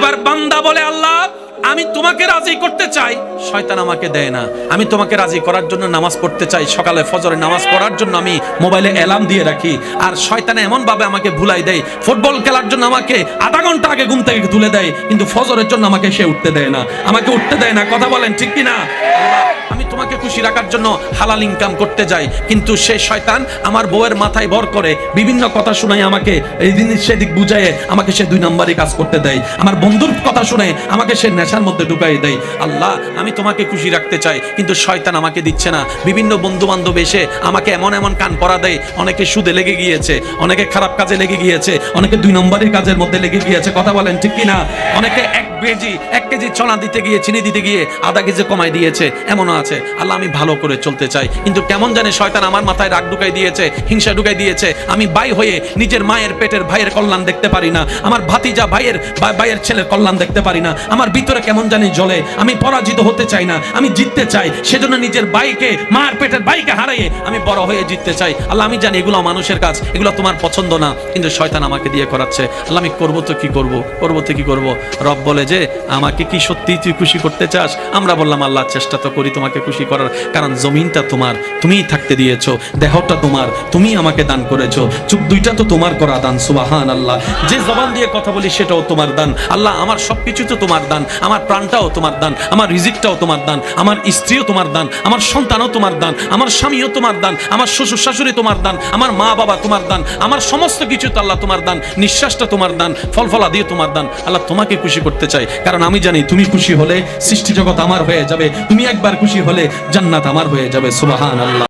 এবার বান্দা বলে, আল্লাহ আমি তোমাকে রাজি করতে চাই, শয়তান আমাকে দেয় না। আমি তোমাকে রাজি করার জন্য নামাজ পড়তে চাই, সকালে ফজরের নামাজ পড়ার জন্য আমি মোবাইলে অ্যালার্ম দিয়ে রাখি, আর শয়তানে এমন ভাবে আমাকে ভুলাই দেয়, ফুটবল খেলার জন্য আমাকে আধা ঘন্টা আগে ঘুম থেকে তুলে দেয়, কিন্তু ফজরের জন্য আমাকে সে উঠতে দেয় না, আমাকে উঠতে দেয় না। কথা বলেন ঠিক কি না? আমি তোমাকে খুশি রাখার জন্য হালাল ইনকাম করতে যাই, কিন্তু সে শয়তান আমার বউয়ের মাথায় ভর করে বিভিন্ন কথা শুনাই, আমাকে এই জিনিস সেদিক বুঝায় আমাকে সে 2 নম্বরই কাজ করতে দেয়, আমার বন্ধুর কথা শুনে আমাকে সে নেশার মধ্যে ঢুকাই দেয়। আল্লাহ আমি তোমাকে খুশি রাখতে চাই, কিন্তু শয়তান আমাকে দিচ্ছে না। বিভিন্ন বন্ধু বান্ধব এসে আমাকে এমন এমন কান পরা দেয়, অনেকে সুদে লেগে গিয়েছে, অনেকে খারাপ কাজে লেগে গিয়েছে, অনেকে 2 নম্বরের কাজের মধ্যে লেগে গিয়েছে। কথা বলেন ঠিক কি না? অনেকে 1 কেজি চনা দিতে গিয়ে, চিনি দিতে গিয়ে আধা কেজি কমাই দিয়েছে, এমনও আছে। আল্লাহ আমি ভালো করে চলতে চাই, কিন্তু কেমন জানে শয়তান আমার মাথায় রাগ ঢুকাই দিয়েছে, হিংসা ঢুকাই দিয়েছে। আমি ভাই হয়ে নিজের মায়ের পেটের ভাইয়ের কল্যাণ দেখতে পারি না, আমার ভাতিজা ভাইয়ের ছেলের কল্যাণ দেখতে পারি না। আমার ভিতরে কেমন জানি জ্বলে, আমি পরাজিত হতে চাই না, আমি জিততে চাই। সেজন্য নিজের ভাইকে, মার পেটের ভাইকে হারাইয়ে আমি বড় হয়ে জিততে চাই। আল্লাহ আমি জানি এগুলো মানুষের কাজ, এগুলো তোমার পছন্দ না, কিন্তু শয়তান আমাকে দিয়ে করাচ্ছে। আল্লাহ আমি করবো তো কি করবো, করবো তো কি করবো? রব বলে যে আমাকে কি সত্যি তুই খুশি করতে চাস? আমরা বললাম আল্লাহ চেষ্টা তো করি তোমাকে খুশি করার, কারণ জমিনটা তোমার, তুমিই থাকতে দিয়েছো, দেহটা তোমার, তুমি আমাকে দান করেছো, চোখ 2টা তো তোমার করা দান। সুবহান আল্লাহ। যে জবান দিয়ে কথা বলি সেটাও তোমার দান। আল্লাহ আমার সবকিছু তো তোমার দান, আমার প্রাণটাও তোমার দান, আমার রিজিকটাও তোমার দান, আমার স্ত্রীও তোমার দান, আমার সন্তানও তোমার দান, আমার স্বামীও তোমার দান, আমার শ্বশুর শাশুড়ি তোমার দান, আমার মা বাবা তোমার দান, আমার সমস্ত কিছু তো আল্লাহ তোমার দান, নিঃশ্বাসটা তোমার দান, ফলফলা দিয়ে তোমার দান। আল্লাহ তোমাকে খুশি করতে চাই, কারণ আমি জানি তুমি খুশি হলে সৃষ্টি জগৎ আমার হয়ে যাবে, তুমি একবার খুশি হলে জান্নাত আমার হয়ে যাবে। সুবহান আল্লাহ।